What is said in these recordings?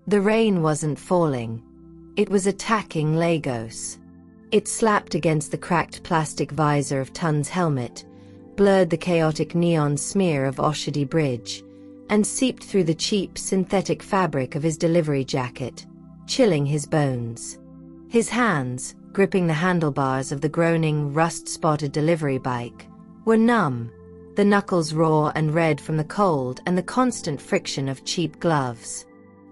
The rain wasn't falling. It was attacking Lagos. It slapped against the cracked plastic visor of Tunde's helmet, blurred the chaotic neon smear of Oshodi Bridge, and seeped through the cheap synthetic fabric of his delivery jacket, chilling his bones. His hands, gripping the handlebars of the groaning, rust-spotted delivery bike, were numb, the knuckles raw and red from the cold and the constant friction of cheap gloves.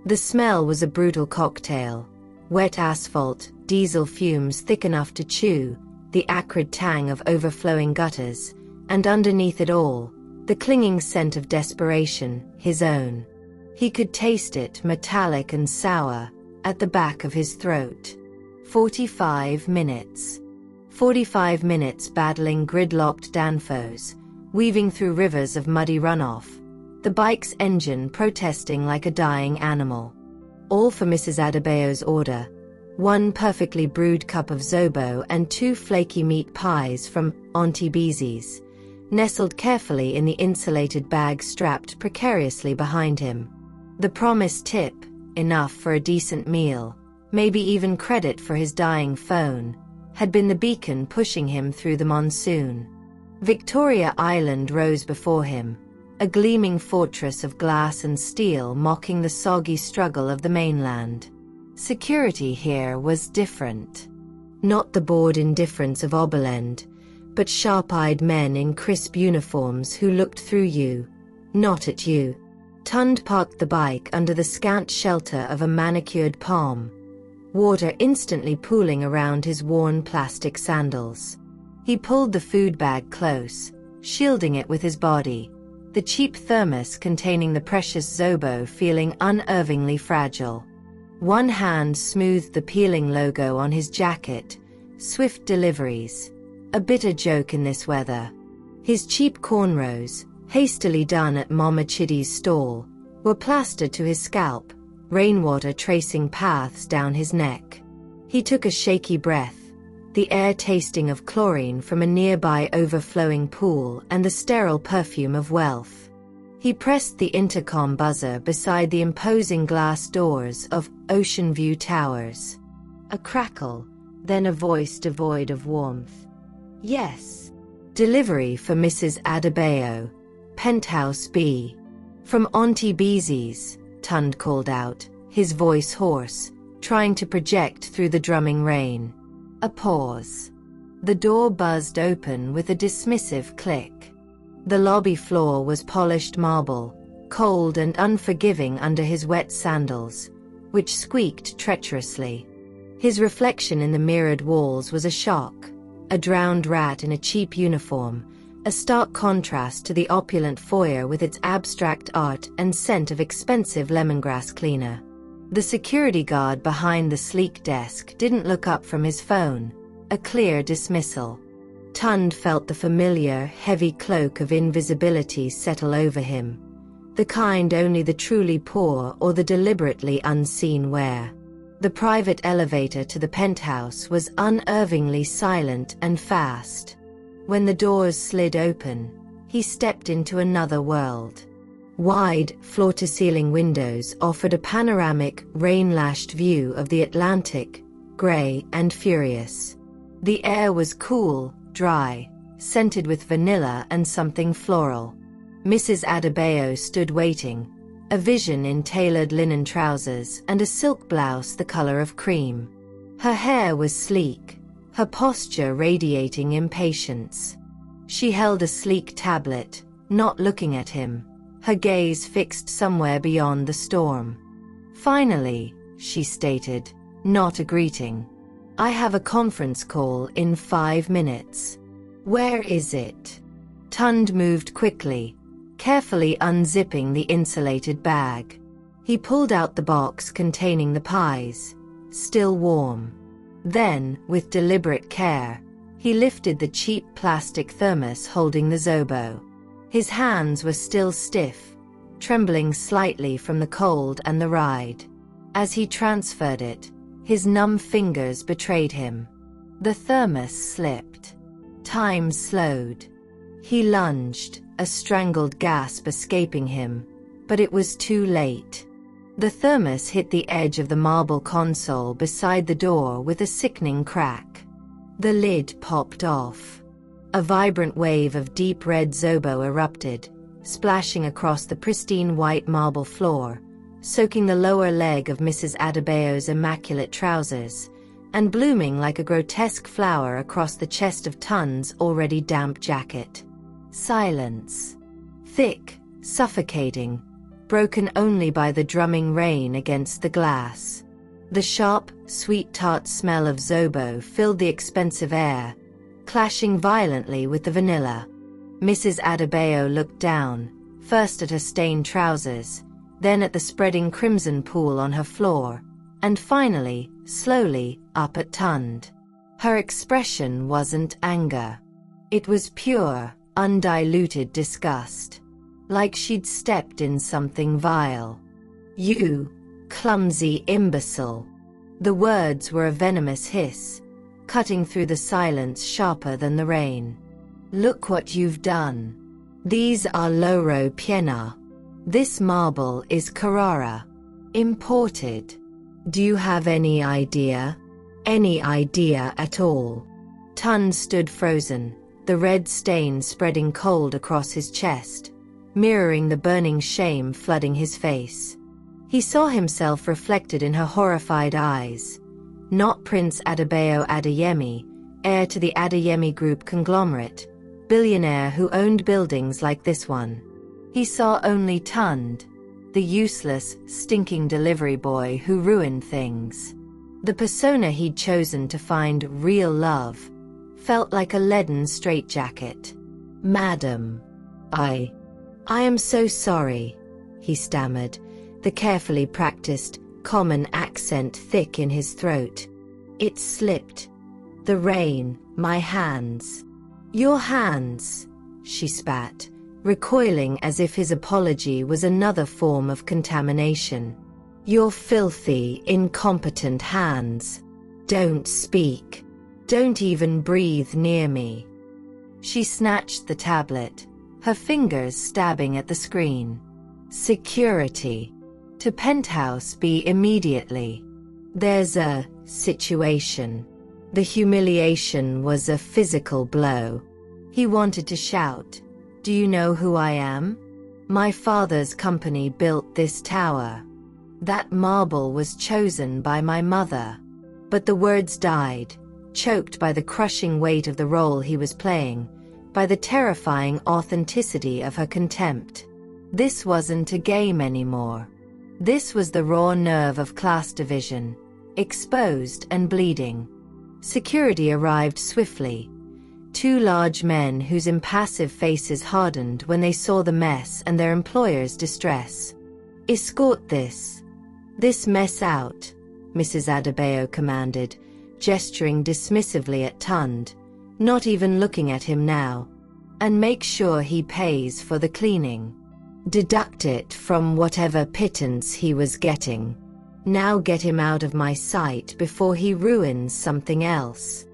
The smell was a brutal cocktail: wet asphalt, diesel fumes thick enough to chew, the acrid tang of overflowing gutters, and underneath it all, the clinging scent of desperation, his own. He could taste it, metallic and sour, at the back of his throat. 45 minutes. 45 minutes battling gridlocked danfos, weaving through rivers of muddy runoff, the bike's engine protesting like a dying animal. All for Mrs. Adebayo's order: one perfectly brewed cup of zobo and 2 flaky meat pies from Auntie Beezy's, nestled carefully in the insulated bag strapped precariously behind him. The promised tip, enough for a decent meal, maybe even credit for his dying phone, had been the beacon pushing him through the monsoon. Victoria Island rose before him, a gleaming fortress of glass and steel mocking the soggy struggle of the mainland. Security here was different. Not the bored indifference of Oberland, but sharp-eyed men in crisp uniforms who looked through you, not at you. Tunde parked the bike under the scant shelter of a manicured palm, water instantly pooling around his worn plastic sandals. He pulled the food bag close, shielding it with his body, the cheap thermos containing the precious zobo feeling unervingly fragile. One hand smoothed the peeling logo on his jacket: Swift Deliveries. A bitter joke in this weather. His cheap cornrows, hastily done at Mama Chiddy's stall, were plastered to his scalp, rainwater tracing paths down his neck. He took a shaky breath, the air tasting of chlorine from a nearby overflowing pool and the sterile perfume of wealth. He pressed the intercom buzzer beside the imposing glass doors of Ocean View Towers. A crackle, then a voice devoid of warmth. Yes. Delivery for Mrs. Adebayo, Penthouse B. From Auntie Beezy's, Tunde called out, his voice hoarse, trying to project through the drumming rain. A pause. The door buzzed open with a dismissive click. The lobby floor was polished marble, cold and unforgiving under his wet sandals, which squeaked treacherously. His reflection in the mirrored walls was a shock. A drowned rat in a cheap uniform, a stark contrast to the opulent foyer with its abstract art and scent of expensive lemongrass cleaner. The security guard behind the sleek desk didn't look up from his phone, a clear dismissal. Tunde felt the familiar, heavy cloak of invisibility settle over him, the kind only the truly poor or the deliberately unseen wear. The private elevator to the penthouse was unervingly silent and fast. When the doors slid open, he stepped into another world. Wide, floor-to-ceiling windows offered a panoramic, rain-lashed view of the Atlantic, gray and furious. The air was cool, dry, scented with vanilla and something floral. Mrs. Adebayo stood waiting, a vision in tailored linen trousers and a silk blouse the color of cream. Her hair was sleek, her posture radiating impatience. She held a sleek tablet, not looking at him, her gaze fixed somewhere beyond the storm. "Finally," she stated, not a greeting. "I have a conference call in 5 minutes. Where is it?" Tunde moved quickly, carefully unzipping the insulated bag. He pulled out the box containing the pies, still warm. Then, with deliberate care, he lifted the cheap plastic thermos holding the zobo. His hands were still stiff, trembling slightly from the cold and the ride. As he transferred it, his numb fingers betrayed him. The thermos slipped. Time slowed. He lunged, a strangled gasp escaping him, but it was too late. The thermos hit the edge of the marble console beside the door with a sickening crack. The lid popped off. A vibrant wave of deep red zobo erupted, splashing across the pristine white marble floor, soaking the lower leg of Mrs. Adebayo's immaculate trousers, and blooming like a grotesque flower across the chest of Tunde's already damp jacket. Silence. Thick, suffocating, broken only by the drumming rain against the glass. The sharp, sweet tart smell of zobo filled the expensive air, clashing violently with the vanilla. Mrs. Adebayo looked down, first at her stained trousers, then at the spreading crimson pool on her floor, and finally, slowly, up at Tunde. Her expression wasn't anger. It was pure, undiluted disgust. Like she'd stepped in something vile. "You clumsy imbecile." The words were a venomous hiss, cutting through the silence sharper than the rain. "Look what you've done. These are loro piena. This marble is Carrara. Imported. Do you have any idea? Any idea at all?" Tunde stood frozen, the red stain spreading cold across his chest, mirroring the burning shame flooding his face. He saw himself reflected in her horrified eyes. Not Prince Adeyemi, heir to the Adeyemi Group conglomerate, billionaire who owned buildings like this one. He saw only Tunde, the useless, stinking delivery boy who ruined things. The persona he'd chosen to find real love felt like a leaden straitjacket. "Madam, I am so sorry," he stammered, the carefully practiced, common accent thick in his throat. "It slipped. The rain, my hands." "Your hands," she spat, recoiling as if his apology was another form of contamination. "Your filthy, incompetent hands. Don't speak. Don't even breathe near me." She snatched the tablet, her fingers stabbing at the screen. "Security. To Penthouse B immediately. There's a situation." The humiliation was a physical blow. He wanted to shout, "Do you know who I am? My father's company built this tower. That marble was chosen by my mother." But the words died, choked by the crushing weight of the role he was playing, by the terrifying authenticity of her contempt. This wasn't a game anymore. This was the raw nerve of class division, exposed and bleeding. Security arrived swiftly. Two large men whose impassive faces hardened when they saw the mess and their employer's distress. "Escort this mess out," Mrs. Adebayo commanded, gesturing dismissively at Tunde, not even looking at him now. "And make sure he pays for the cleaning. Deduct it from whatever pittance he was getting. Now get him out of my sight before he ruins something else."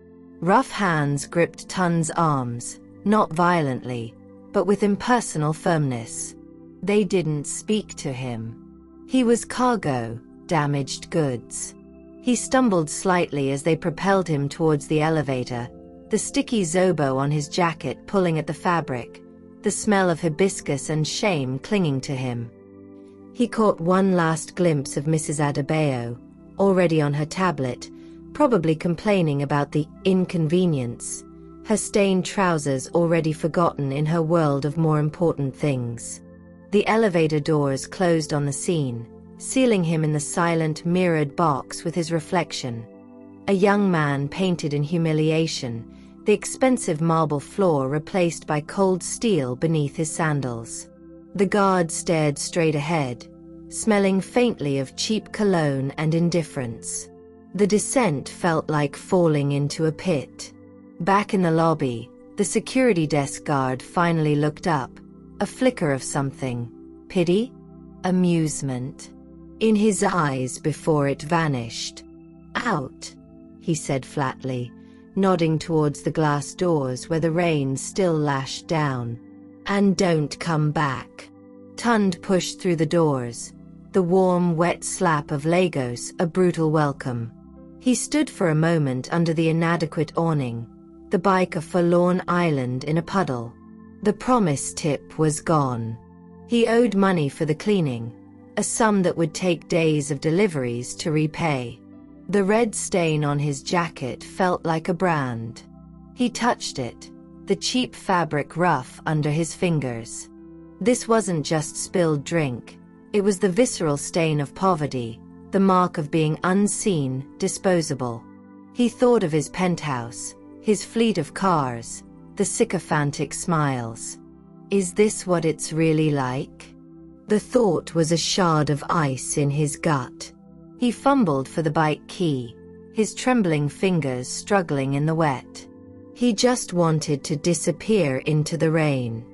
Rough hands gripped Tunde's arms, not violently, but with impersonal firmness. They didn't speak to him. He was cargo, damaged goods. He stumbled slightly as they propelled him towards the elevator, the sticky zobo on his jacket pulling at the fabric, the smell of hibiscus and shame clinging to him. He caught one last glimpse of Mrs. Adebayo, already on her tablet, probably complaining about the inconvenience, her stained trousers already forgotten in her world of more important things. The elevator doors closed on the scene, sealing him in the silent mirrored box with his reflection. A young man painted in humiliation, the expensive marble floor replaced by cold steel beneath his sandals. The guard stared straight ahead, smelling faintly of cheap cologne and indifference. The descent felt like falling into a pit. Back in the lobby, the security desk guard finally looked up, a flicker of something. Pity? Amusement? In his eyes before it vanished. "Out," he said flatly, nodding towards the glass doors where the rain still lashed down. "And don't come back." Tunde pushed through the doors, the warm, wet slap of Lagos a brutal welcome. He stood for a moment under the inadequate awning, the bike a forlorn island in a puddle. The promised tip was gone. He owed money for the cleaning, a sum that would take days of deliveries to repay. The red stain on his jacket felt like a brand. He touched it, the cheap fabric rough under his fingers. This wasn't just spilled drink, it was the visceral stain of poverty, the mark of being unseen, disposable. He thought of his penthouse, his fleet of cars, the sycophantic smiles. Is this what it's really like? The thought was a shard of ice in his gut. He fumbled for the bike key, his trembling fingers struggling in the wet. He just wanted to disappear into the rain.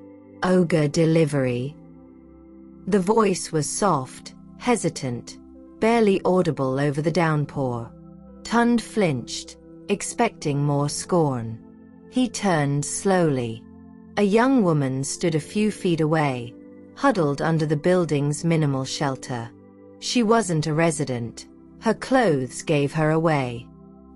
Ogre delivery. The voice was soft, hesitant, barely audible over the downpour. Tunde flinched, expecting more scorn. He turned slowly. A young woman stood a few feet away, huddled under the building's minimal shelter. She wasn't a resident. Her clothes gave her away.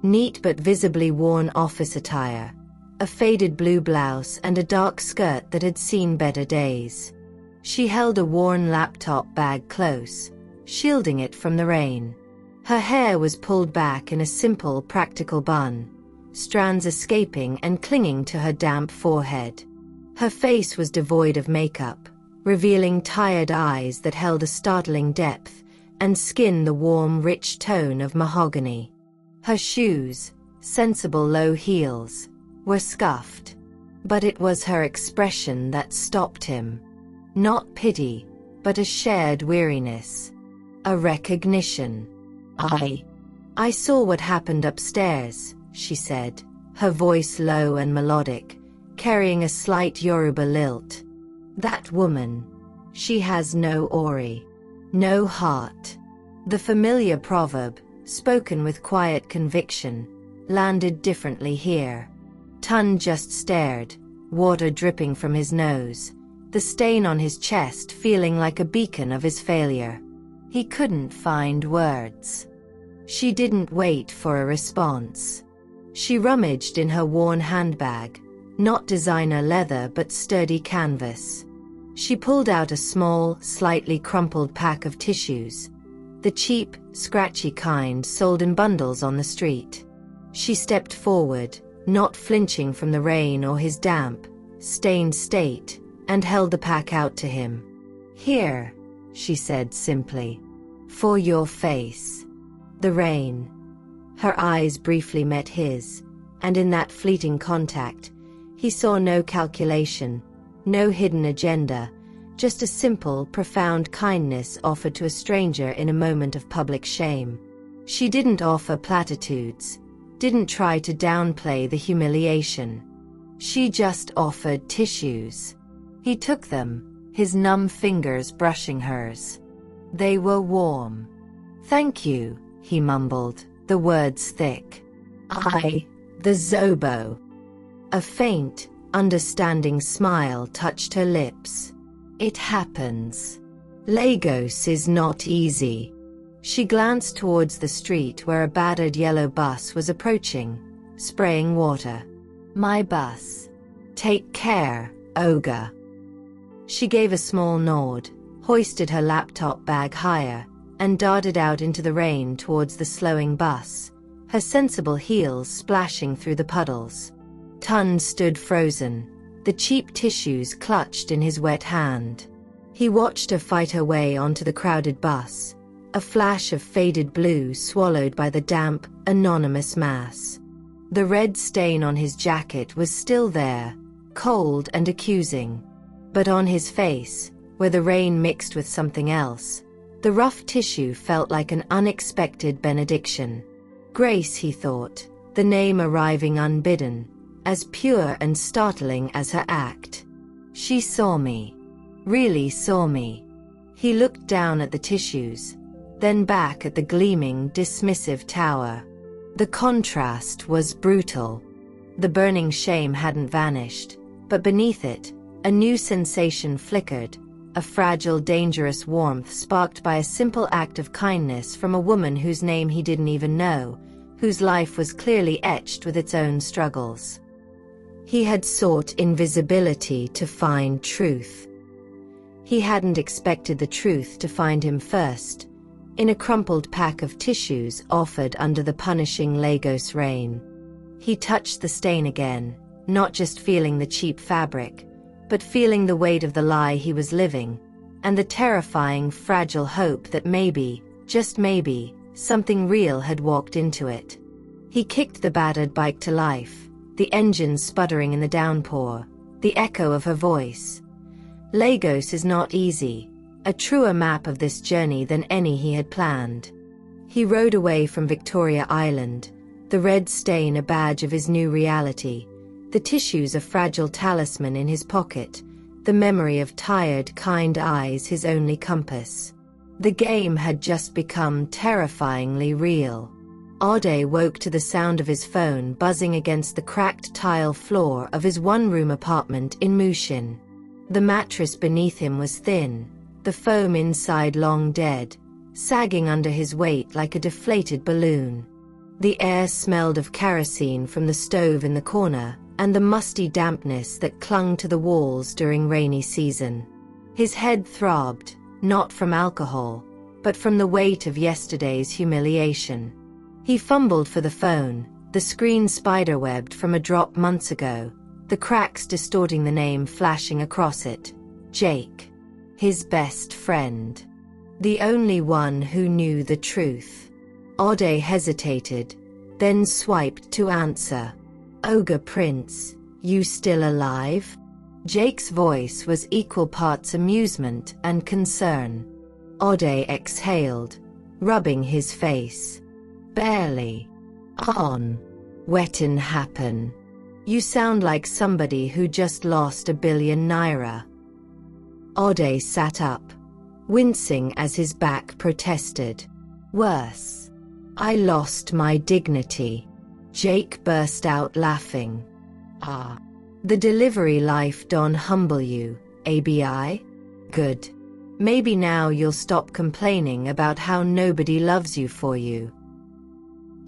Neat but visibly worn office attire, a faded blue blouse and a dark skirt that had seen better days. She held a worn laptop bag close, shielding it from the rain. Her hair was pulled back in a simple, practical bun, strands escaping and clinging to her damp forehead. Her face was devoid of makeup, revealing tired eyes that held a startling depth, and skin the warm, rich tone of mahogany. Her shoes, sensible low heels, were scuffed. But it was her expression that stopped him. Not pity, but a shared weariness. A recognition. I saw what happened upstairs, she said, her voice low and melodic, carrying a slight Yoruba lilt. That woman. She has no ori. No heart. The familiar proverb, spoken with quiet conviction, landed differently here. Tunde just stared, water dripping from his nose, the stain on his chest feeling like a beacon of his failure. He couldn't find words. She didn't wait for a response. She rummaged in her worn handbag, not designer leather but sturdy canvas. She pulled out a small, slightly crumpled pack of tissues, the cheap, scratchy kind sold in bundles on the street. She stepped forward, not flinching from the rain or his damp, stained state, and held the pack out to him. Here, she said simply. For your face. The rain. Her eyes briefly met his, and in that fleeting contact, he saw no calculation, no hidden agenda, just a simple, profound kindness offered to a stranger in a moment of public shame. She didn't offer platitudes, didn't try to downplay the humiliation. She just offered tissues. He took them, his numb fingers brushing hers. They were warm. Thank you, he mumbled, the words thick. The Zobo. A faint, understanding smile touched her lips. It happens. Lagos is not easy. She glanced towards the street where a battered yellow bus was approaching, spraying water. My bus. Take care, Ogre. She gave a small nod, hoisted her laptop bag higher, and darted out into the rain towards the slowing bus, her sensible heels splashing through the puddles. Tunde stood frozen, the cheap tissues clutched in his wet hand. He watched her fight her way onto the crowded bus, a flash of faded blue swallowed by the damp, anonymous mass. The red stain on his jacket was still there, cold and accusing. But on his face, where the rain mixed with something else, the rough tissue felt like an unexpected benediction. Grace, he thought, the name arriving unbidden, as pure and startling as her act. She saw me. Really saw me. He looked down at the tissues, then back at the gleaming, dismissive tower. The contrast was brutal. The burning shame hadn't vanished, but beneath it, a new sensation flickered, a fragile, dangerous warmth sparked by a simple act of kindness from a woman whose name he didn't even know, whose life was clearly etched with its own struggles. He had sought invisibility to find truth. He hadn't expected the truth to find him first, in a crumpled pack of tissues offered under the punishing Lagos rain. He touched the stain again, not just feeling the cheap fabric, but feeling the weight of the lie he was living, and the terrifying, fragile hope that maybe, just maybe, something real had walked into it. He kicked the battered bike to life, the engine sputtering in the downpour, the echo of her voice. Lagos is not easy, a truer map of this journey than any he had planned. He rode away from Victoria Island, the red stain a badge of his new reality, the tissues a fragile talisman in his pocket, the memory of tired, kind eyes his only compass. The game had just become terrifyingly real. Ade woke to the sound of his phone buzzing against the cracked tile floor of his one-room apartment in Mushin. The mattress beneath him was thin, the foam inside long dead, sagging under his weight like a deflated balloon. The air smelled of kerosene from the stove in the corner, and the musty dampness that clung to the walls during rainy season. His head throbbed, not from alcohol, but from the weight of yesterday's humiliation. He fumbled for the phone, the screen spiderwebbed from a drop months ago, the cracks distorting the name flashing across it. Jake. His best friend. The only one who knew the truth. Ade hesitated, then swiped to answer. Ogre Prince, you still alive? Jake's voice was equal parts amusement and concern. Ade exhaled, rubbing his face. Barely. On. Wetin happen? You sound like somebody who just lost £1 billion. Ade sat up, wincing as his back protested. Worse. I lost my dignity. Jake burst out laughing. Ah. The delivery life don't humble you, ABI? Good. Maybe now you'll stop complaining about how nobody loves you for you.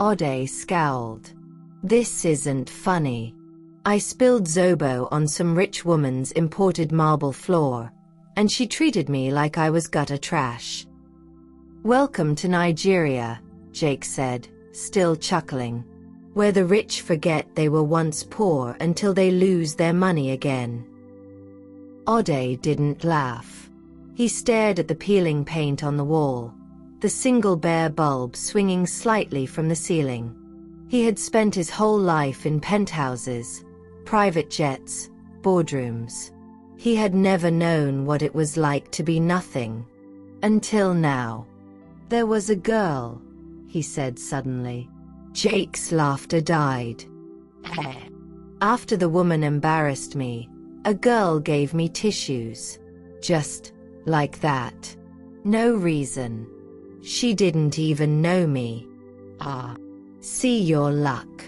Ade scowled. This isn't funny. I spilled Zobo on some rich woman's imported marble floor, and she treated me like I was gutter trash. Welcome to Nigeria, Jake said, still chuckling, where the rich forget they were once poor until they lose their money again. Ade didn't laugh. He stared at the peeling paint on the wall, the single bare bulb swinging slightly from the ceiling. He had spent his whole life in penthouses, private jets, boardrooms. He had never known what it was like to be nothing. Until now. There was a girl, he said suddenly. Jake's laughter died. After the woman embarrassed me, a girl gave me tissues. Just like that. No reason. She didn't even know me. Ah. See your luck.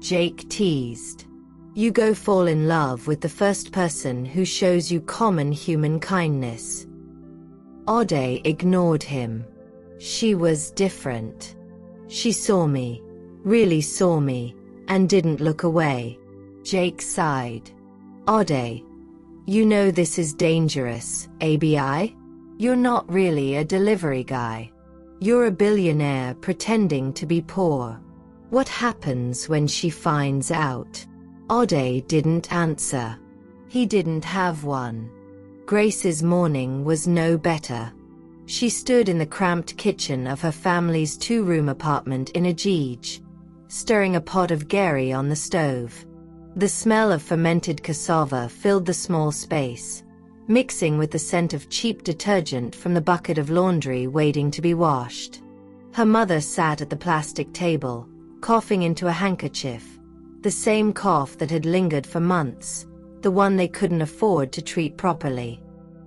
Jake teased. You go fall in love with the first person who shows you common human kindness. Ade ignored him. She was different. She saw me, really saw me, and didn't look away. Jake sighed. Ade, you know this is dangerous, ABI? You're not really a delivery guy. You're a billionaire pretending to be poor. What happens when she finds out? Ade didn't answer. He didn't have one. Grace's morning was no better. She stood in the cramped kitchen of her family's two-room apartment in Ajij, stirring a pot of gari on the stove. The smell of fermented cassava filled the small space, mixing with the scent of cheap detergent from the bucket of laundry waiting to be washed. Her mother sat at the plastic table, coughing into a handkerchief, the same cough that had lingered for months, the one they couldn't afford to treat properly.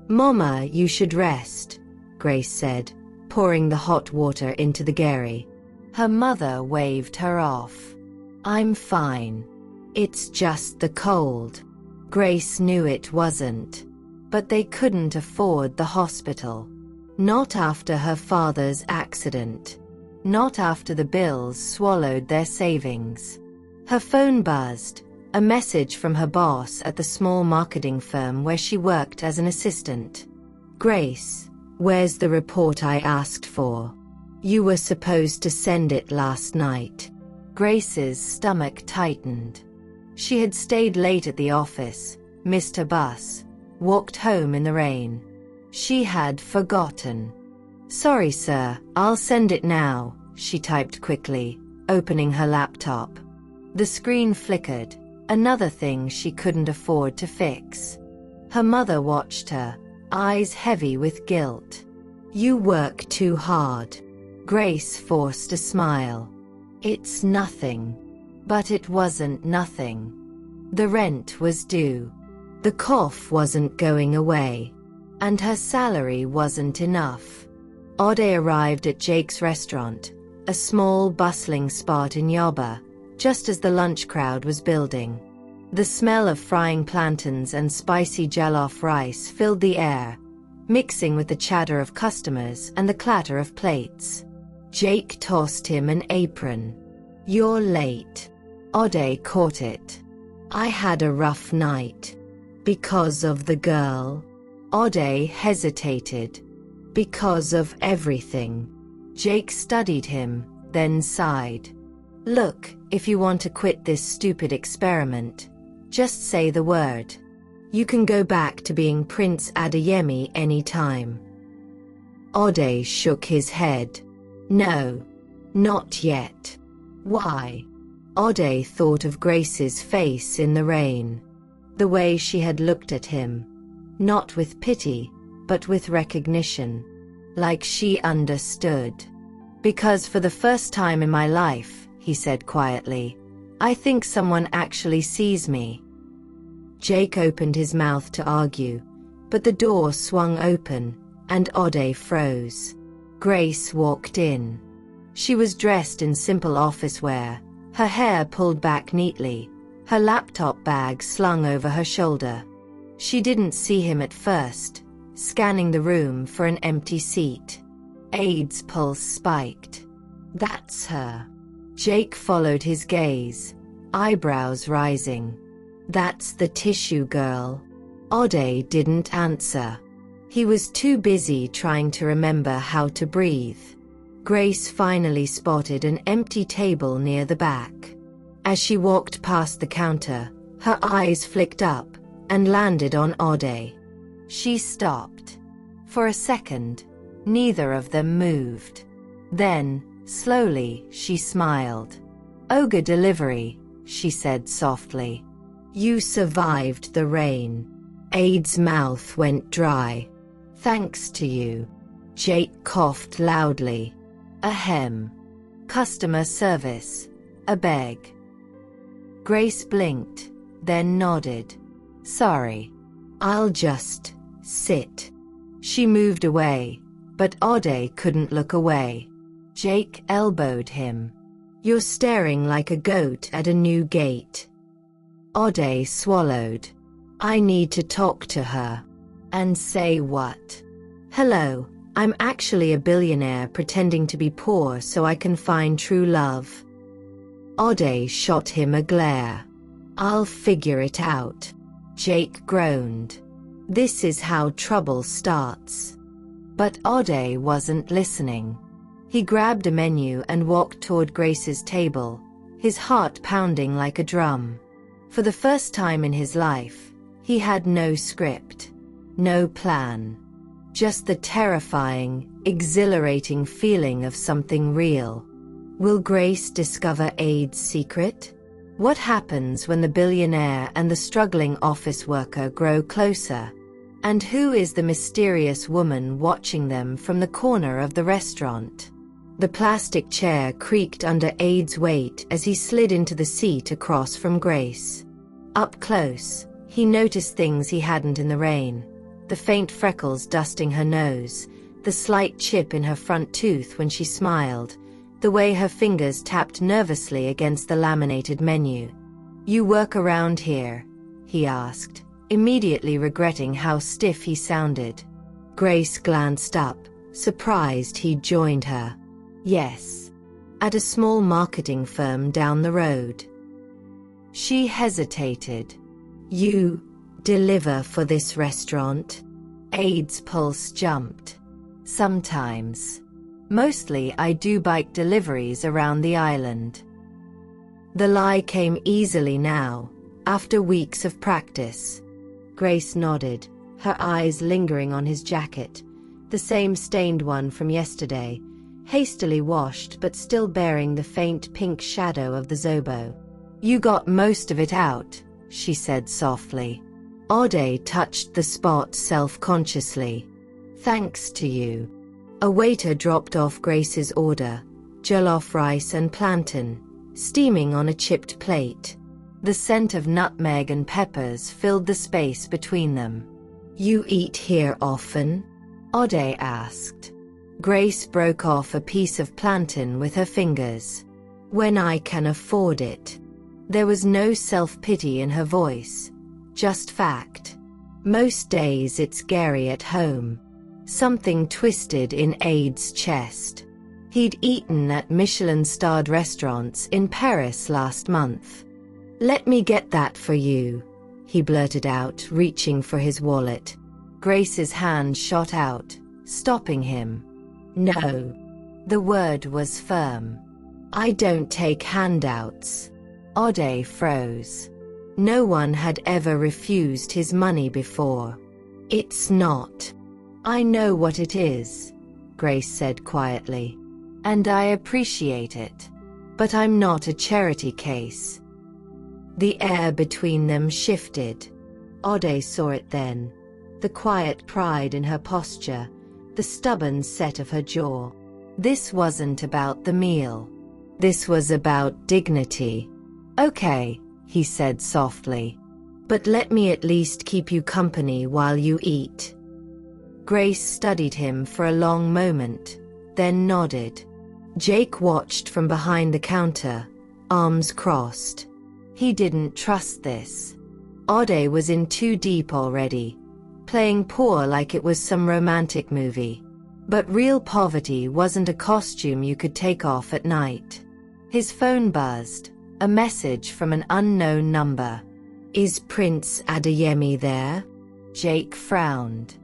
Mama, you should rest, Grace said, pouring the hot water into the gari. Her mother waved her off. I'm fine. It's just the cold. Grace knew it wasn't. But they couldn't afford the hospital. Not after her father's accident. Not after the bills swallowed their savings. Her phone buzzed, a message from her boss at the small marketing firm where she worked as an assistant. "Grace, where's the report I asked for? You were supposed to send it last night." Grace's stomach tightened. She had stayed late at the office, missed her bus, walked home in the rain. She had forgotten. "Sorry, sir, I'll send it now," she typed quickly, opening her laptop. The screen flickered, another thing she couldn't afford to fix. Her mother watched her, eyes heavy with guilt. "You work too hard." Grace forced a smile. "It's nothing." But it wasn't nothing. The rent was due. The cough wasn't going away. And her salary wasn't enough. Ode arrived at Jake's restaurant, a small bustling spot in Yoruba, just as the lunch crowd was building. The smell of frying plantains and spicy jollof rice filled the air, mixing with the chatter of customers and the clatter of plates. Jake tossed him an apron. "You're late." Ode caught it. "I had a rough night." "Because of the girl?" Ode hesitated. "Because of everything." Jake studied him, then sighed. "Look, if you want to quit this stupid experiment, just say the word. You can go back to being Prince Adeyemi any time." Ode shook his head. "No. Not yet." "Why?" Ode thought of Grace's face in the rain. The way she had looked at him. Not with pity, but with recognition. Like she understood. "Because for the first time in my life," he said quietly, "I think someone actually sees me." Jake opened his mouth to argue, but the door swung open, and Ode froze. Grace walked in. She was dressed in simple office wear, her hair pulled back neatly, her laptop bag slung over her shoulder. She didn't see him at first, scanning the room for an empty seat. Ade's pulse spiked. "That's her." Jake followed his gaze, eyebrows rising. "That's the tissue girl." Ode didn't answer. He was too busy trying to remember how to breathe. Grace finally spotted an empty table near the back. As she walked past the counter, her eyes flicked up and landed on Ode. She stopped. For a second, neither of them moved. Then, slowly, she smiled. "Ogre delivery," she said softly. "You survived the rain." Ade's mouth went dry. "Thanks to you." Jake coughed loudly. "Ahem. Customer service. A beg." Grace blinked, then nodded. "Sorry. I'll just sit." She moved away, but Ode couldn't look away. Jake elbowed him. "You're staring like a goat at a new gate." Ode swallowed. "I need to talk to her." "And say what?" "Hello, I'm actually a billionaire pretending to be poor so I can find true love." Ode shot him a glare. "I'll figure it out." Jake groaned. "This is how trouble starts." But Ode wasn't listening. He grabbed a menu and walked toward Grace's table, his heart pounding like a drum. For the first time in his life, he had no script, no plan. Just the terrifying, exhilarating feeling of something real. Will Grace discover Ade's secret? What happens when the billionaire and the struggling office worker grow closer? And who is the mysterious woman watching them from the corner of the restaurant? The plastic chair creaked under Ade's weight as he slid into the seat across from Grace. Up close, he noticed things he hadn't in the rain. The faint freckles dusting her nose, the slight chip in her front tooth when she smiled, the way her fingers tapped nervously against the laminated menu. "You work around here?" he asked, immediately regretting how stiff he sounded. Grace glanced up, surprised he'd joined her. Yes. At a small marketing firm down the road. She hesitated. You deliver for this restaurant? Ade's pulse jumped. Sometimes. Mostly I do bike deliveries around the island. The lie came easily now, after weeks of practice. Grace nodded, her eyes lingering on his jacket, the same stained one from yesterday, hastily washed but still bearing the faint pink shadow of the zobo. You got most of it out, she said softly. Ode touched the spot self-consciously. Thanks to you. A waiter dropped off Grace's order, jollof rice and plantain, steaming on a chipped plate. The scent of nutmeg and peppers filled the space between them. You eat here often? Ode asked. Grace broke off a piece of plantain with her fingers. When I can afford it. There was no self-pity in her voice, just fact. Most days it's Gary at home. Something twisted in Ade's chest. He'd eaten at Michelin-starred restaurants in Paris last month. Let me get that for you, he blurted out, reaching for his wallet. Grace's hand shot out, stopping him. No. The word was firm. I don't take handouts. Ode froze. No one had ever refused his money before. It's not. I know what it is, Grace said quietly. And I appreciate it. But I'm not a charity case. The air between them shifted. Ode saw it then. The quiet pride in her posture, the stubborn set of her jaw. This wasn't about the meal. This was about dignity. Okay, he said softly. But let me at least keep you company while you eat. Grace studied him for a long moment, then nodded. Jake watched from behind the counter, arms crossed. He didn't trust this. Ode was in too deep already, playing poor like it was some romantic movie. But real poverty wasn't a costume you could take off at night. His phone buzzed, a message from an unknown number. Is Prince Adeyemi there? Jake frowned.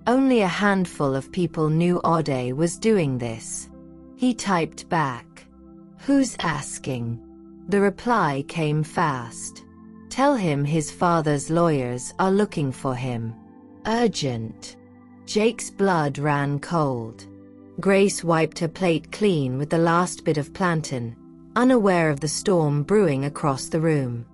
Only a handful of people knew Ode was doing this. He typed back. Who's asking? The reply came fast. Tell him his father's lawyers are looking for him. Urgent. Jake's blood ran cold. Grace wiped her plate clean with the last bit of plantain, unaware of the storm brewing across the room.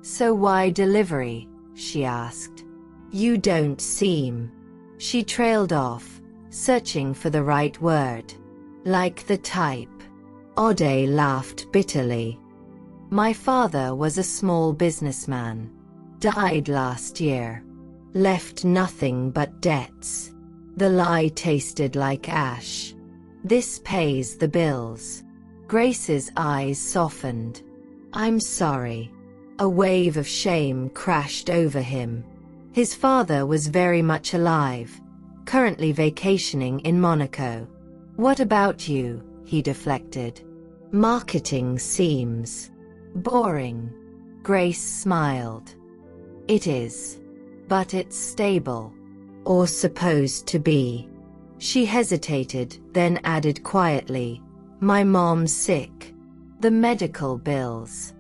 So why delivery? She asked. You don't seem. She trailed off, searching for the right word. Like the type. Ode laughed bitterly. My father was a small businessman. Died last year. Left nothing but debts. The lie tasted like ash. This pays the bills. Grace's eyes softened. I'm sorry. A wave of shame crashed over him. His father was very much alive, currently vacationing in Monaco. What about you? He deflected. Marketing seems boring. Grace smiled. It is. But it's stable. Or supposed to be. She hesitated, then added quietly, my mom's sick. The medical bills.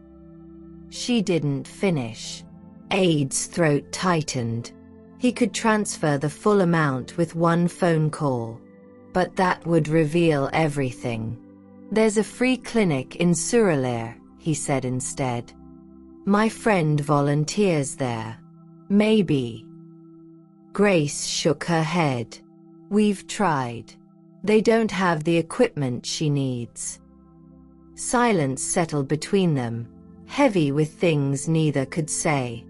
She didn't finish. Ade's throat tightened. He could transfer the full amount with one phone call. But that would reveal everything. There's a free clinic in Surelaire, he said instead. My friend volunteers there. Maybe. Grace shook her head. We've tried. They don't have the equipment she needs. Silence settled between them, heavy with things neither could say.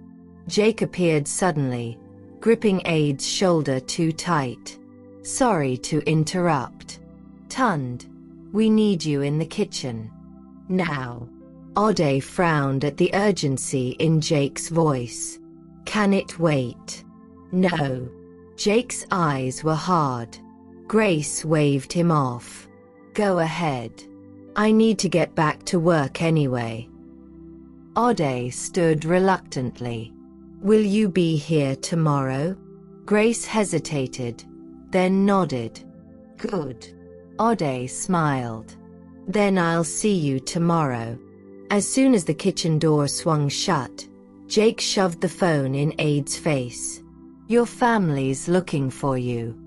Jake appeared suddenly, gripping Ade's shoulder too tight. Sorry to interrupt. Tunde, we need you in the kitchen. Now. Ode frowned at the urgency in Jake's voice. Can it wait? No. Jake's eyes were hard. Grace waved him off. Go ahead. I need to get back to work anyway. Ode stood reluctantly. Will you be here tomorrow? Grace hesitated, then nodded. Good. Ode smiled. Then I'll see you tomorrow. As soon as the kitchen door swung shut, Jake shoved the phone in Ade's face. Your family's looking for you.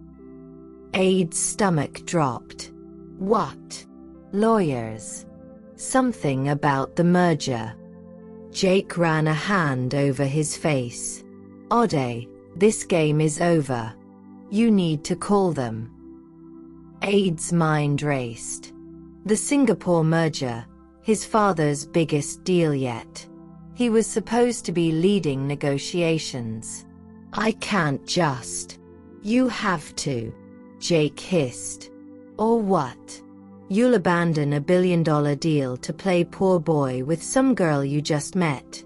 Ade's stomach dropped. What? Lawyers. Something about the merger. Jake ran a hand over his face. Ode, this game is over. You need to call them. Ade's mind raced. The Singapore merger, his father's biggest deal yet. He was supposed to be leading negotiations. I can't just. You have to. Jake hissed. Or what? You'll abandon a billion-dollar deal to play poor boy with some girl you just met?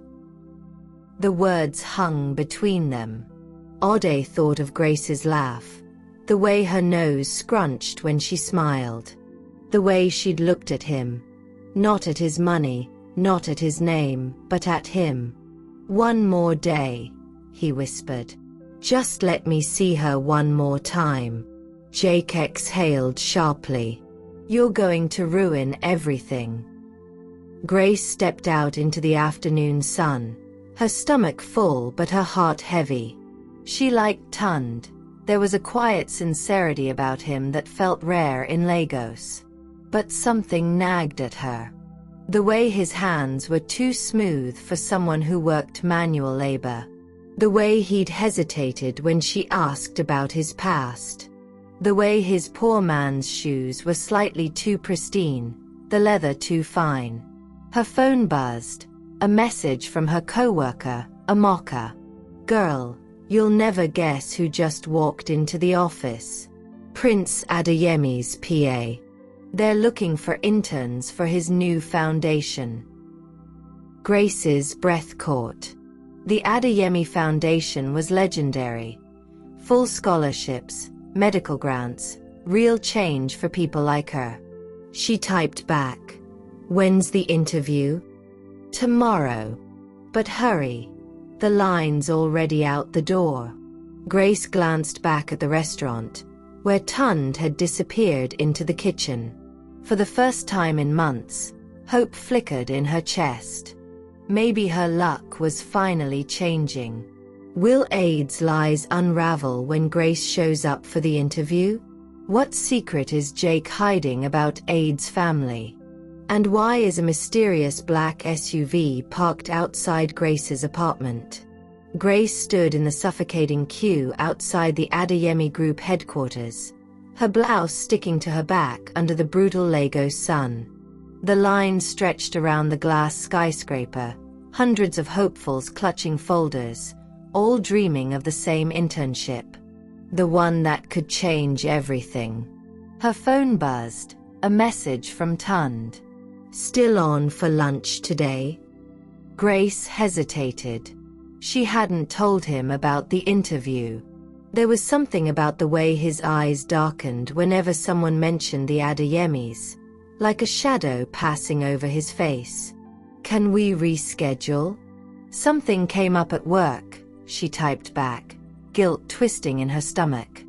The words hung between them. Ode thought of Grace's laugh, the way her nose scrunched when she smiled, the way she'd looked at him, not at his money, not at his name, but at him. One more day, he whispered. Just let me see her one more time. Jake exhaled sharply. You're going to ruin everything. Grace stepped out into the afternoon sun, her stomach full but her heart heavy. She liked Tunde. There was a quiet sincerity about him that felt rare in Lagos. But something nagged at her. The way his hands were too smooth for someone who worked manual labor. The way he'd hesitated when she asked about his past. The way his poor man's shoes were slightly too pristine, the leather too fine. Her phone buzzed. A message from her coworker, a mocker. Girl, you'll never guess who just walked into the office. Prince Adeyemi's PA. They're looking for interns for his new foundation. Grace's breath caught. The Adeyemi Foundation was legendary. Full scholarships, medical grants, real change for people like her. She typed back. When's the interview? Tomorrow. But hurry. The line's already out the door. Grace glanced back at the restaurant, where Tunde had disappeared into the kitchen. For the first time in months, hope flickered in her chest. Maybe her luck was finally changing. Will Ade's lies unravel when Grace shows up for the interview? What secret is Jake hiding about Ade's family? And why is a mysterious black SUV parked outside Grace's apartment? Grace stood in the suffocating queue outside the Adeyemi Group headquarters, her blouse sticking to her back under the brutal Lagos sun. The line stretched around the glass skyscraper, hundreds of hopefuls clutching folders, all dreaming of the same internship. The one that could change everything. Her phone buzzed, a message from Tunde. Still on for lunch today? Grace hesitated. She hadn't told him about the interview. There was something about the way his eyes darkened whenever someone mentioned the Adeyemis, like a shadow passing over his face. Can we reschedule? Something came up at work, she typed back, guilt twisting in her stomach.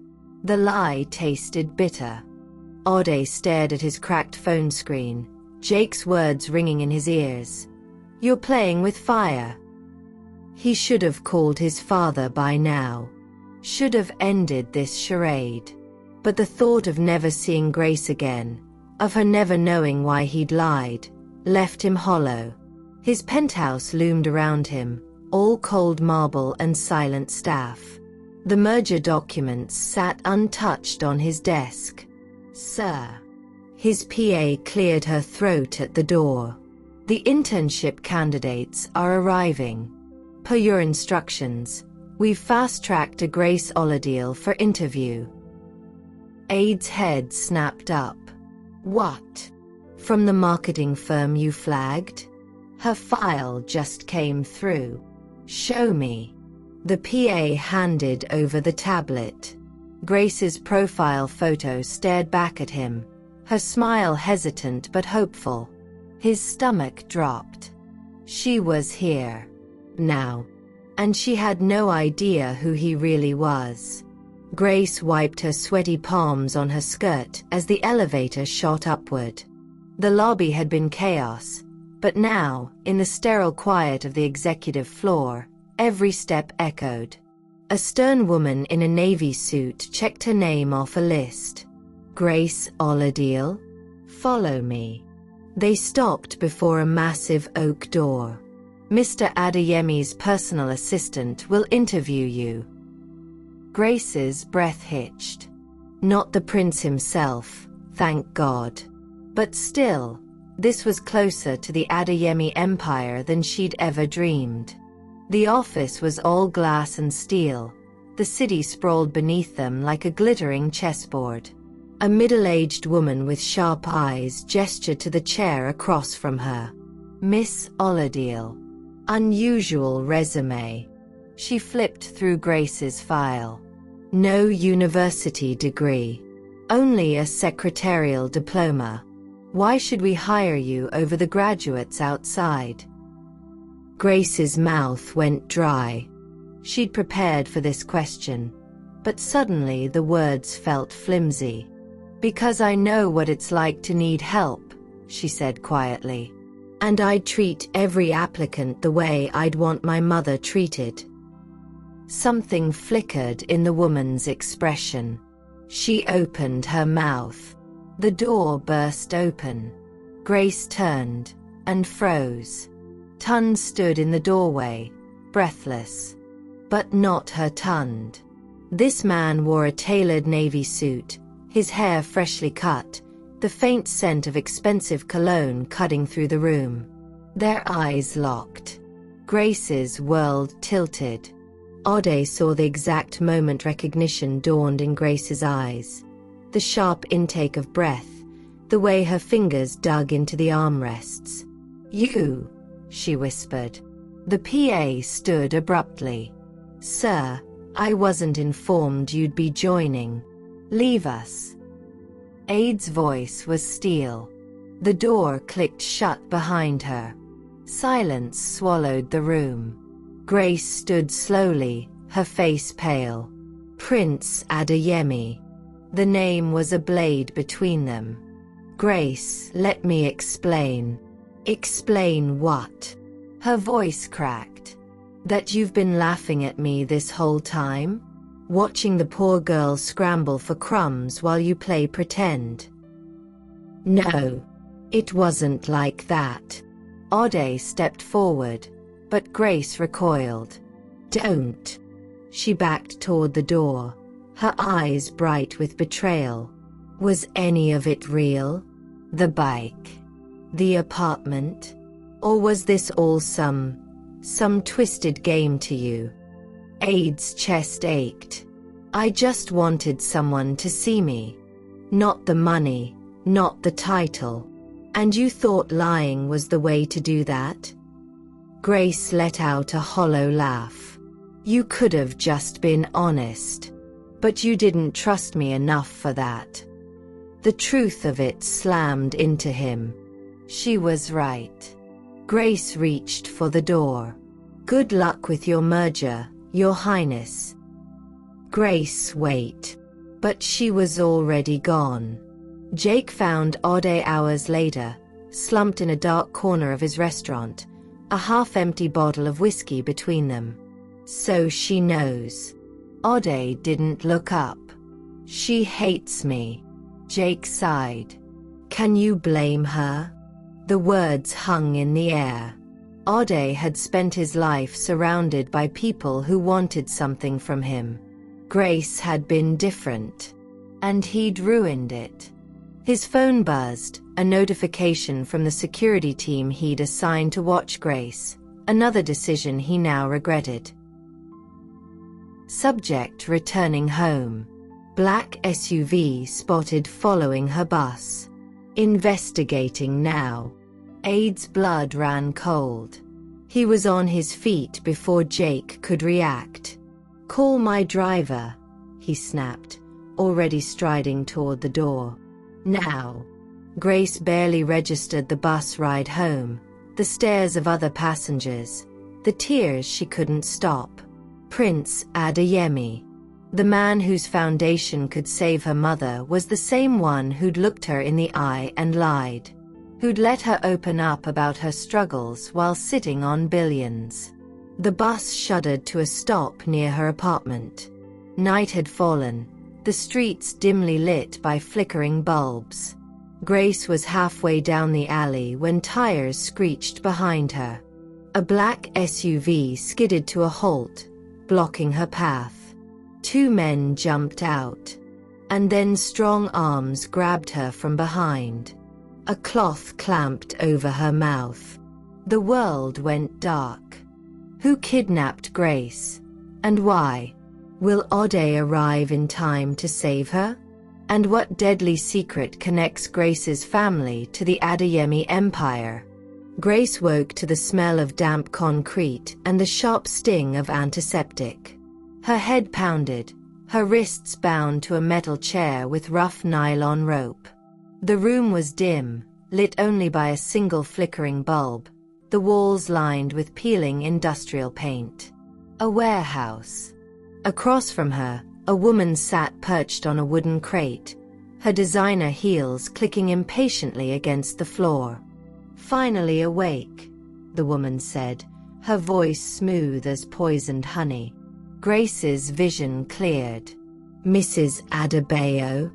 The lie tasted bitter. Ode stared at his cracked phone screen, Jake's words ringing in his ears. You're playing with fire. He should have called his father by now. Should have ended this charade. But the thought of never seeing Grace again, of her never knowing why he'd lied, left him hollow. His penthouse loomed around him, all cold marble and silent staff. The merger documents sat untouched on his desk. Sir. His PA cleared her throat at the door. The internship candidates are arriving. Per your instructions, we've fast-tracked a Grace Oladiel for interview. Ade's head snapped up. What? From the marketing firm you flagged? Her file just came through. Show me. The PA handed over the tablet. Grace's profile photo stared back at him, her smile hesitant but hopeful. His stomach dropped. She was here. Now. And she had no idea who he really was. Grace wiped her sweaty palms on her skirt as the elevator shot upward. The lobby had been chaos, but now, in the sterile quiet of the executive floor, every step echoed. A stern woman in a navy suit checked her name off a list. Grace Oladil? Follow me. They stopped before a massive oak door. Mr. Adeyemi's personal assistant will interview you. Grace's breath hitched. Not the prince himself, thank God. But still, this was closer to the Adeyemi empire than she'd ever dreamed. The office was all glass and steel. The city sprawled beneath them like a glittering chessboard. A middle-aged woman with sharp eyes gestured to the chair across from her. Miss Oladil. Unusual resume. She flipped through Grace's file. No university degree. Only a secretarial diploma. Why should we hire you over the graduates outside? Grace's mouth went dry. She'd prepared for this question, but suddenly the words felt flimsy. Because I know what it's like to need help, she said quietly. And I'd treat every applicant the way I'd want my mother treated. Something flickered in the woman's expression. She opened her mouth. The door burst open. Grace turned and froze. Tunde stood in the doorway, breathless. But not her Tunde. This man wore a tailored navy suit, his hair freshly cut, the faint scent of expensive cologne cutting through the room. Their eyes locked. Grace's world tilted. Ode saw the exact moment recognition dawned in Grace's eyes. The sharp intake of breath, the way her fingers dug into the armrests. You, she whispered. The PA stood abruptly. Sir, I wasn't informed you'd be joining. Leave us. Ade's voice was steel. The door clicked shut behind her. Silence swallowed the room. Grace stood slowly, her face pale. Prince Adeyemi. The name was a blade between them. Grace, let me explain. Explain what? Her voice cracked. That you've been laughing at me this whole time? Watching the poor girl scramble for crumbs while you play pretend? No. It wasn't like that. Ode stepped forward, but Grace recoiled. Don't. She backed toward the door, her eyes bright with betrayal. Was any of it real? The bike? The apartment? Or was this all some twisted game to you? Ade's chest ached. I just wanted someone to see me. Not the money, not the title. And you thought lying was the way to do that? Grace let out a hollow laugh. You could have just been honest. But you didn't trust me enough for that. The truth of it slammed into him. She was right. Grace reached for the door. Good luck with your merger, Your Highness. Grace, wait. But she was already gone. Jake found Ode hours later, slumped in a dark corner of his restaurant, a half-empty bottle of whiskey between them. So she knows. Ode didn't look up. She hates me. Jake sighed. Can you blame her? The words hung in the air. Ode had spent his life surrounded by people who wanted something from him. Grace had been different. And he'd ruined it. His phone buzzed, a notification from the security team he'd assigned to watch Grace, another decision he now regretted. Subject returning home. Black SUV spotted following her bus. Investigating now. Ade's blood ran cold. He was on his feet before Jake could react. "Call my driver," he snapped, already striding toward the door. "Now." Grace barely registered the bus ride home, the stares of other passengers, the tears she couldn't stop. Prince Adeyemi. The man whose foundation could save her mother was the same one who'd looked her in the eye and lied, who'd let her open up about her struggles while sitting on billions. The bus shuddered to a stop near her apartment. Night had fallen, the streets dimly lit by flickering bulbs. Grace was halfway down the alley when tires screeched behind her. A black SUV skidded to a halt, blocking her path. Two men jumped out, and then strong arms grabbed her from behind. A cloth clamped over her mouth. The world went dark. Who kidnapped Grace? And why? Will Ode arrive in time to save her? And what deadly secret connects Grace's family to the Adeyemi Empire? Grace woke to the smell of damp concrete and the sharp sting of antiseptic. Her head pounded, her wrists bound to a metal chair with rough nylon rope. The room was dim, lit only by a single flickering bulb, the walls lined with peeling industrial paint. A warehouse. Across from her, a woman sat perched on a wooden crate, her designer heels clicking impatiently against the floor. "Finally awake," the woman said, her voice smooth as poisoned honey. Grace's vision cleared. "Mrs. Adebayo?"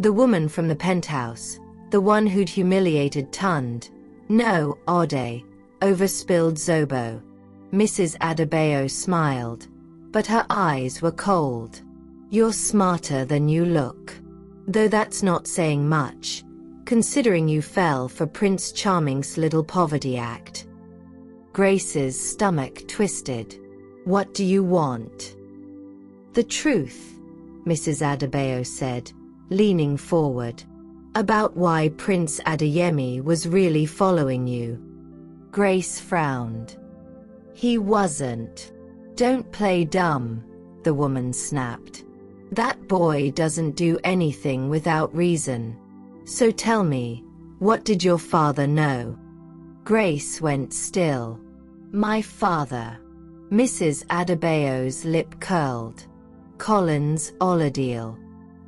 The woman from the penthouse, the one who'd humiliated Tunde. "No, Ode," overspilled Zobo. Mrs. Adebayo smiled, but her eyes were cold. "You're smarter than you look. Though that's not saying much, considering you fell for Prince Charming's little poverty act." Grace's stomach twisted. "What do you want?" "The truth," Mrs. Adebayo said, leaning forward. "About why Prince Adeyemi was really following you." Grace frowned. "He wasn't." "Don't play dumb," the woman snapped. "That boy doesn't do anything without reason. So tell me, what did your father know?" Grace went still. "My father." Mrs. Adebayo's lip curled. "Collins Oladile.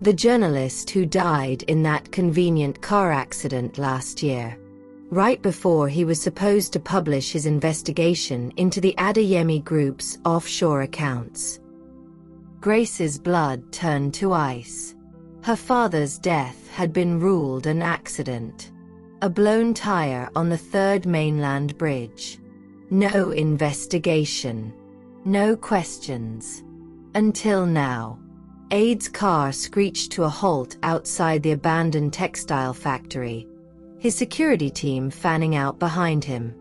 The journalist who died in that convenient car accident last year, right before he was supposed to publish his investigation into the Adeyemi Group's offshore accounts." Grace's blood turned to ice. Her father's death had been ruled an accident. A blown tire on the third mainland bridge. No investigation. No questions. Until now. Ade's car screeched to a halt outside the abandoned textile factory, his security team fanning out behind him.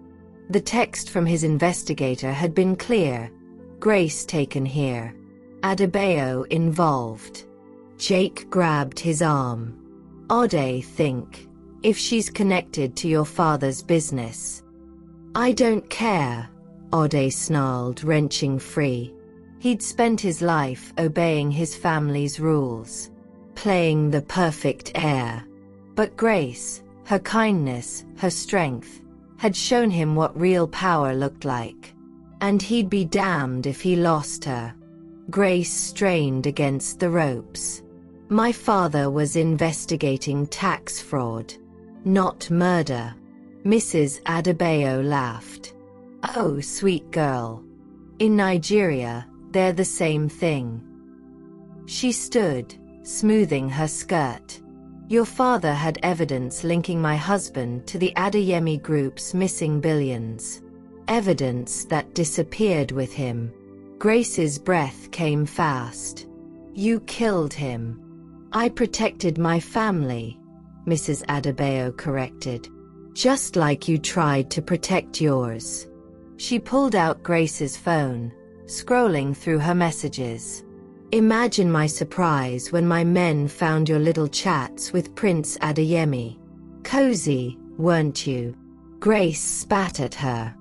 The text from his investigator had been clear. "Grace taken here. Adebayo involved." Jake grabbed his arm. "Ode think, if she's connected to your father's business." "I don't care," Ode snarled, wrenching free. He'd spent his life obeying his family's rules, playing the perfect heir. But Grace, her kindness, her strength, had shown him what real power looked like. And he'd be damned if he lost her. Grace strained against the ropes. "My father was investigating tax fraud, not murder." Mrs. Adebayo laughed. "Oh, sweet girl. In Nigeria, they're the same thing." She stood, smoothing her skirt. "Your father had evidence linking my husband to the Adeyemi Group's missing billions. Evidence that disappeared with him." Grace's breath came fast. "You killed him." "I protected my family," Mrs. Adebayo corrected. "Just like you tried to protect yours." She pulled out Grace's phone, scrolling through her messages. "Imagine my surprise when my men found your little chats with Prince Adeyemi. Cozy, weren't you?" Grace spat at her.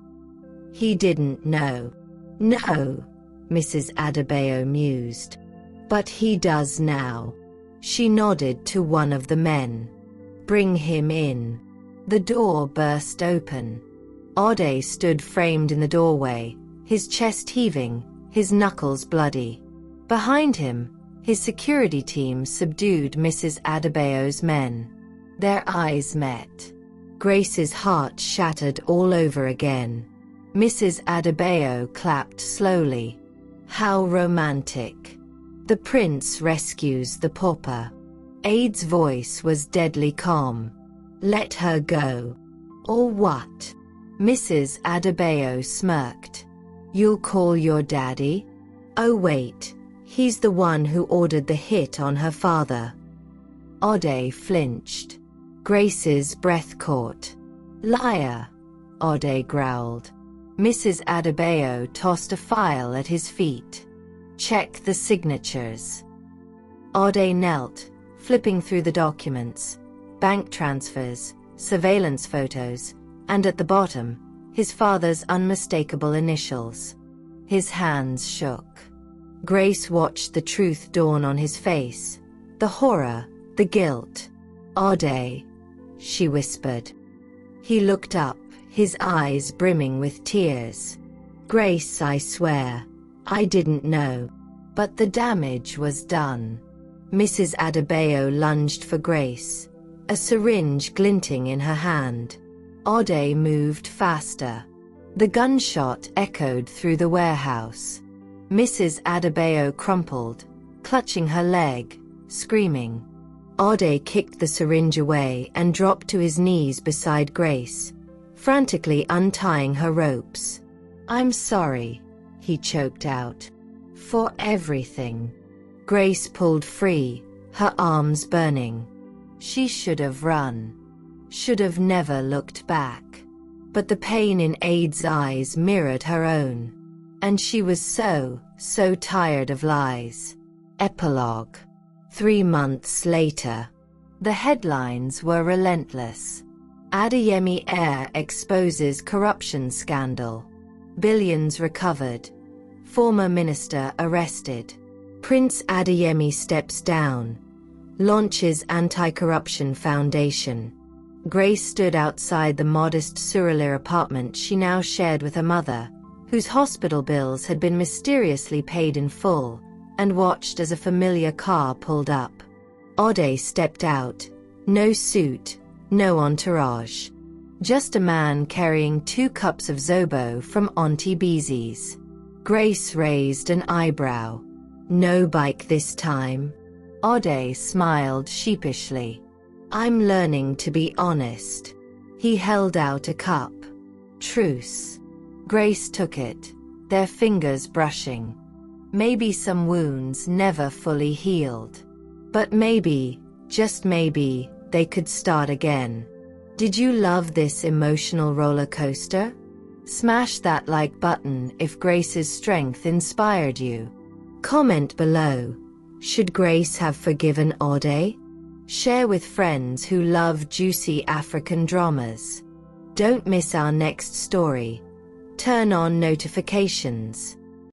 He didn't know. No, Mrs. Adebayo mused. But he does now. She nodded to one of the men. Bring him in. The door burst open. Ode stood framed in the doorway, his chest heaving, his knuckles bloody. Behind him, his security team subdued Mrs. Adebayo's men. Their eyes met. Grace's heart shattered all over again. Mrs. Adebayo clapped slowly. How romantic. The prince rescues the pauper. Ade's voice was deadly calm. Let her go. Or what? Mrs. Adebayo smirked. You'll call your daddy? Oh wait, he's the one who ordered the hit on her father. Ode flinched. Grace's breath caught. Liar, Ode growled. Mrs. Adebayo tossed a file at his feet. Check the signatures. Ode knelt, flipping through the documents. Bank transfers, surveillance photos, and at the bottom, his father's unmistakable initials. His hands shook. Grace watched the truth dawn on his face. The horror, the guilt. Ode, she whispered. He looked up, his eyes brimming with tears. Grace, I swear, I didn't know. But the damage was done. Mrs. Adebayo lunged for Grace, a syringe glinting in her hand. Ode moved faster. The gunshot echoed through the warehouse. Mrs. Adebayo crumpled, clutching her leg, screaming. Ode kicked the syringe away and dropped to his knees beside Grace, frantically untying her ropes. I'm sorry, he choked out. For everything. Grace pulled free, her arms burning. She should have run. Should have never looked back. But the pain in Ade's eyes mirrored her own. And she was so tired of lies. Epilogue. 3 months later. The headlines were relentless. Adeyemi heir exposes corruption scandal. Billions recovered. Former minister arrested. Prince Adeyemi steps down. Launches anti-corruption foundation. Grace stood outside the modest Surulere apartment she now shared with her mother, whose hospital bills had been mysteriously paid in full, and watched as a familiar car pulled up. Ode stepped out. No suit, no entourage. Just a man carrying 2 cups of zobo from Auntie Beezy's. Grace raised an eyebrow. No bike this time. Ode smiled sheepishly. I'm learning to be honest. He held out a cup. Truce. Grace took it, their fingers brushing. Maybe some wounds never fully healed. But maybe, just maybe, they could start again. Did you love this emotional roller coaster? Smash that like button if Grace's strength inspired you. Comment below. Should Grace have forgiven Ode? Share with friends who love juicy African dramas. Don't miss our next story. Turn on notifications.